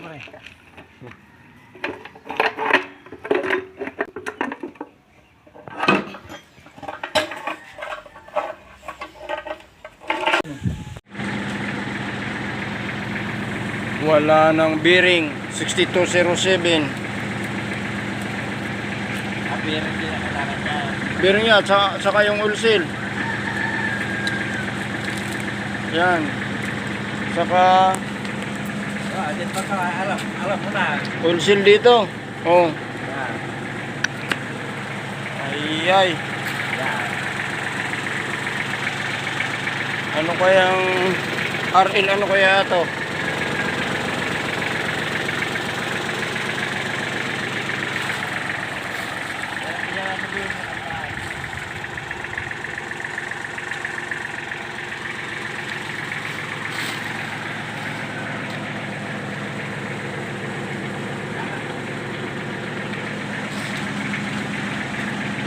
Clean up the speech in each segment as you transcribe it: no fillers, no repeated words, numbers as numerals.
pre. Wala nang bearing 6207. Bearing din ang kailangan niya. Bearing niya saka yung oil seal. Yan. Saka Din pa ka alam mo na. oil seal dito. Oh. Yan. Ay. Yan. Ano kayang RL ano kaya ito?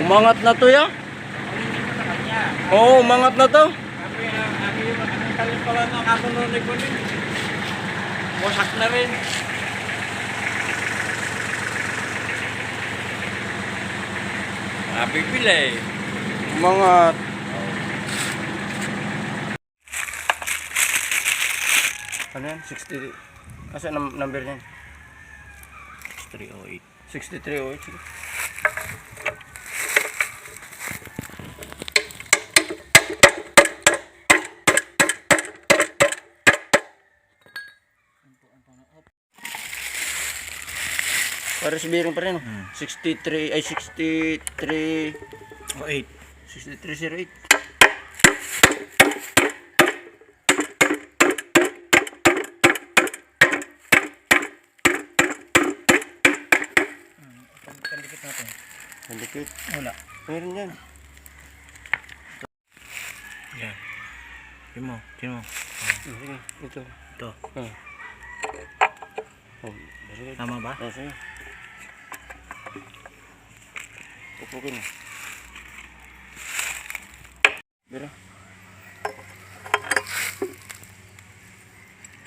Umangat na to ya? Oo, umangat na to. Ang talin pala ng ako noon ko din. Wasak na rin. Pipila eh. Umangat. Ano yan? 60. Kasi number niyan? 6308. 6308. Sige. Pares bearing pa rin. 63 ay 63 08. 6308. Pandikit natin. Pandikit. Wala. Meron yan. Yan. Timo. Sige, ito. Ito. Oh, sige. Tama ba? Oh, sige. Pupukin mo. Bira.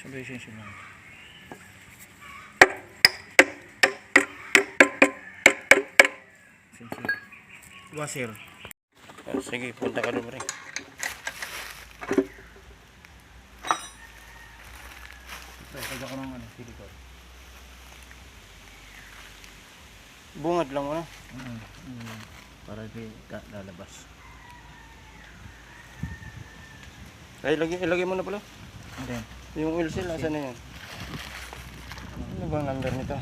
Sabay siya lang. Wasir. Oh, sige, punta ka doon rin. Pwede ko ng silicone. Bungad lang mo na. Para di lalabas. Ay, ilagay mo na pala. Then, Yung oil seal, asan na yan? Ano bang number nito?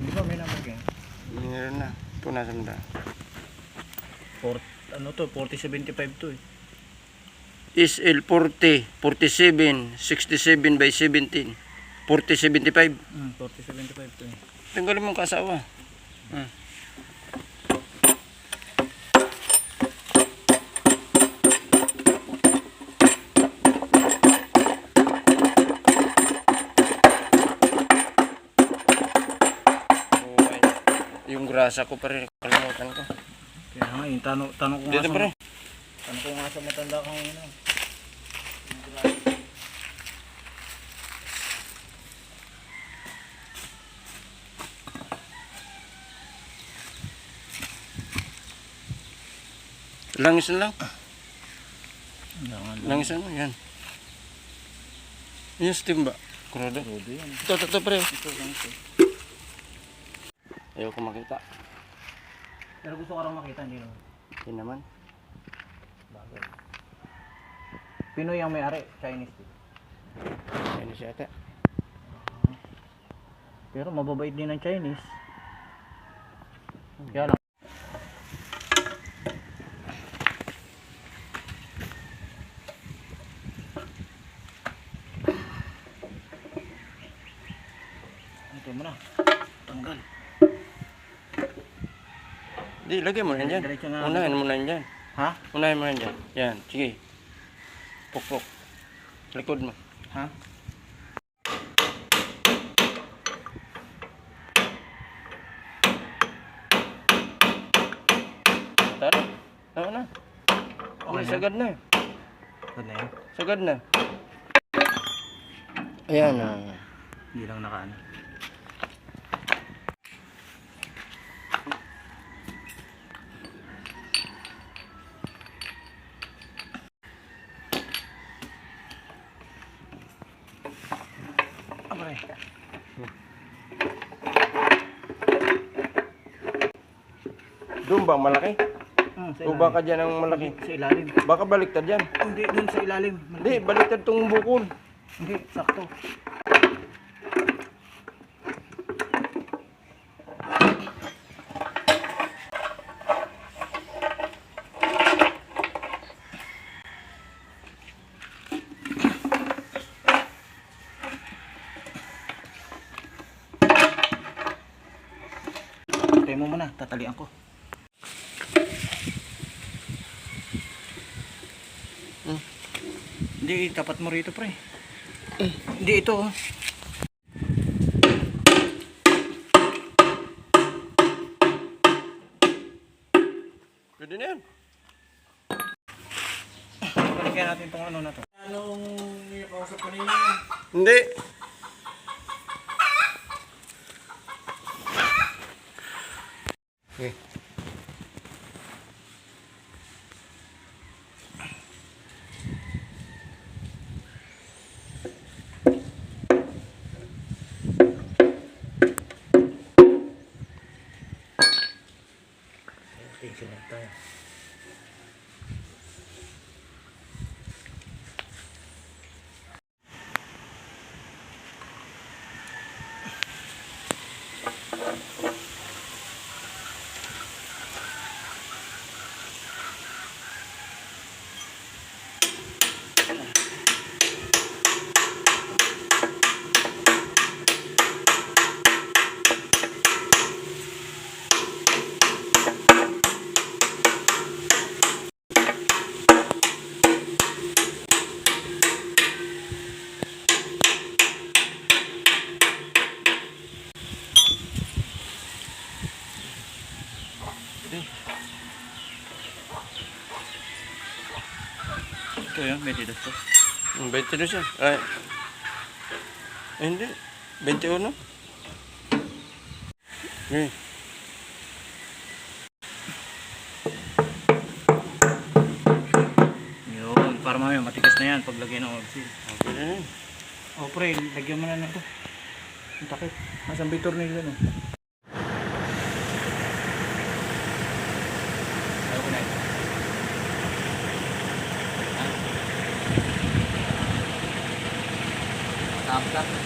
di ba may number yan? Meron na. Ito nasa manda. Ano to? 4075 to eh. SL 40, 47, 67 by 17. 4075. 4075 to eh. Tanggalin mong kasawa. Yung grasa ko pa rin, kalimutan ko. Kaya nga, yung tanong ko nga Dito sa... pa rin. Tanong ko nga sa matanda ko ngayon. Langis na lang. Lang. Langis na lang, yan. Yung steam ba? Kurodo. Yan. Ito pre. Ito lang ito. Ayaw ko makita. Pero gusto ko rin makita, hindi naman. Yan naman. Bagay. Pinoy ang may-ari, Chinese din. Yan siya ata. Pero mababait din ng Chinese. Kaya lang. Ito mo na. Tanggal. Di, lagay mo na yan. Diretso na. Unahin mo na yan. Ha? Unahin mo na yan. Yan, sige. Pukpok. Likod mo. Ha? Tara. Tama na. Okay, sagad na. Ito na yun. Sagad na. Ayan na. Hindi lang nakaano. Abay. Doon ba malaki? Sa O baka dyan ang malaki? Sa ilalim. Baka baliktad yan. Hindi, dun sa ilalim. Hindi, baliktad tong bukol. Hindi, sakto. Tayo mo muna, tatalian ko. Hindi, tapat mo rito, pre. Hindi, ito. Oh. Pwede na yan. Balikan natin itong ano na to. Anong yung kausap kanina? Hindi. Okay. Attention lang tayo. Ito yun, may didas to. 22 siya. Ay. Hindi. 21. Okay. Yun, para mamaya matigas na yan pag lagyan ng oxy. Okay na yan. O pre, lagyan mo na na ito. Ang takip. Nasaan bitor nila no? Ayaw ko na ito. Tapos.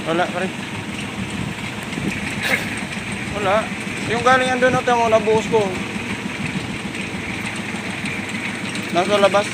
Wala pa rin. Wala. Yung galing andun natin mo, nabuhos ko. Nasa labas.